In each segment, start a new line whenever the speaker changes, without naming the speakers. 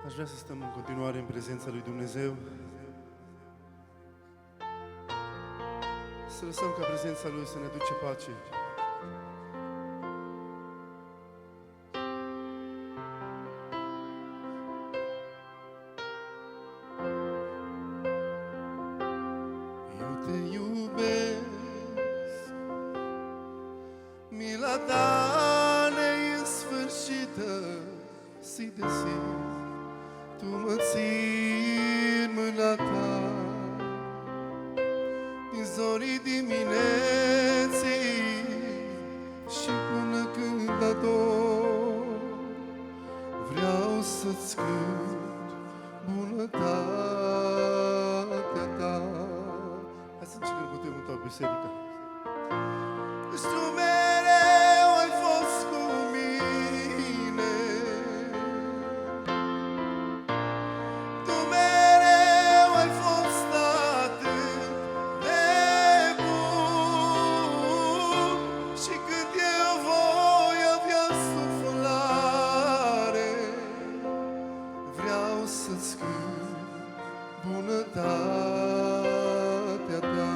Aș vrea să stăm în continuare în prezența lui Dumnezeu, să lăsăm ca prezența Lui să ne duce pace. Eu te iubesc, mila ta neînsfârșită, zi de zi. Tu mă ții în mâna ta, din zorii dimineții și până când ador, vreau să-ți cânt bunătatea ta. Hai să începem cu temul tău, biserica. Tu mereu ai fost cu mine, tu mereu ai fost atât de bun, și când eu voi avea suflare, vreau să-ți cânt bunătatea ta.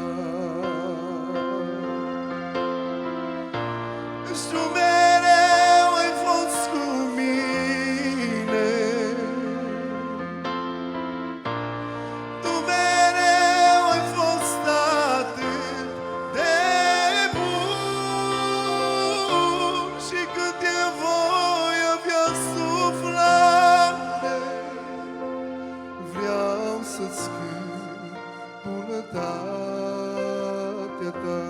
Tu mereu ai fost cu mine, tu mereu ai fost atât de bun, și când eu voi avea suflare, vreau să-ți cânt bunătatea ta.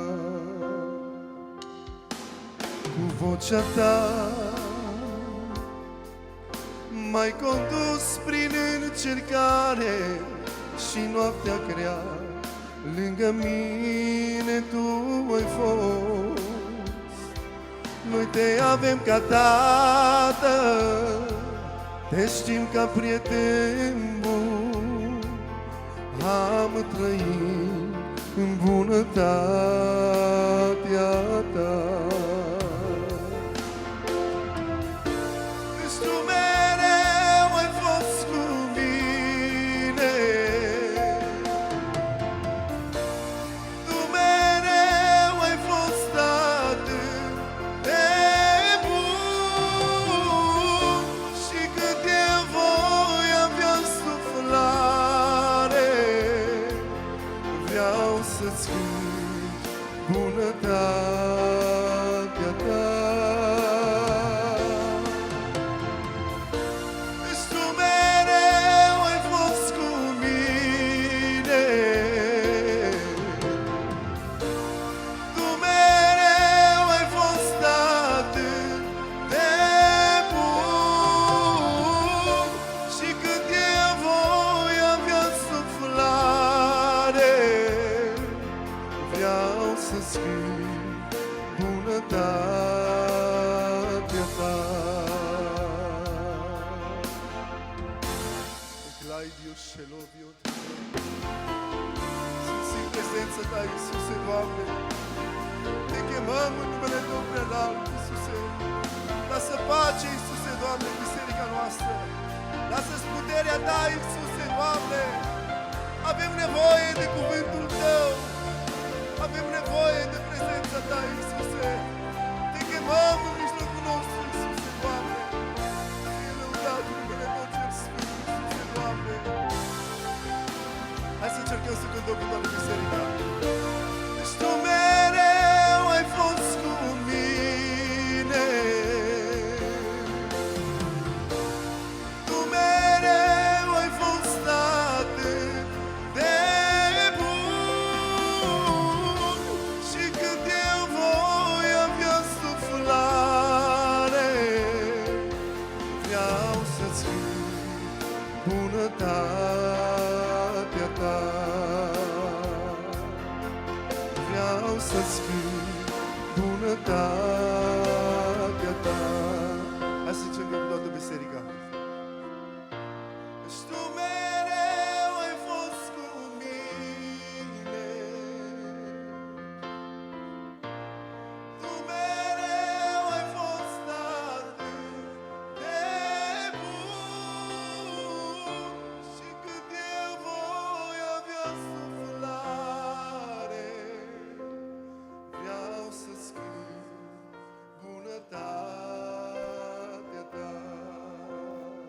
Cu vocea ta m-ai condus prin încercare și noaptea grea, lângă mine tu ai fost. Noi te avem ca tată, te știm ca prieten bun, am trăit în bunătatea ta. Tu mereu ai fost cu mine, tu mereu ai fost atât de bun, și când eu voi avea suflare, vreau să-ți cânt bunătatea ta. Tu mereu ai fost cu mine, tu mereu ai fost atât de bun, și când eu voi avea suflare, vreau să-ți cânt bunătatea ta. Dio Shelovio, simți prezența ta, Iisuse, Doamne. Te chemăm în numele Tău preanalt, Iisuse. Lasă pace, Iisuse, Doamne, în biserica noastră. Lasă-ți puterea Ta, Iisuse, Doamne. Avem nevoie de cuvântul Tău, avem nevoie de prezența Ta, Iisuse. Te chemăm în mijlocul nostru, Iisuse, Doamne. Fie lăudat numele Tău cel Sfânt, Iisuse, Doamne. Hai să încercăm să cântăm cu toată biserica. Deci tu mereu ai fost cu mine, tu mereu ai fost atât de bun, și când eu voi avea suflare, vreau să-ți cânt bunătatea ta. Vreau să-ți cânt bunătatea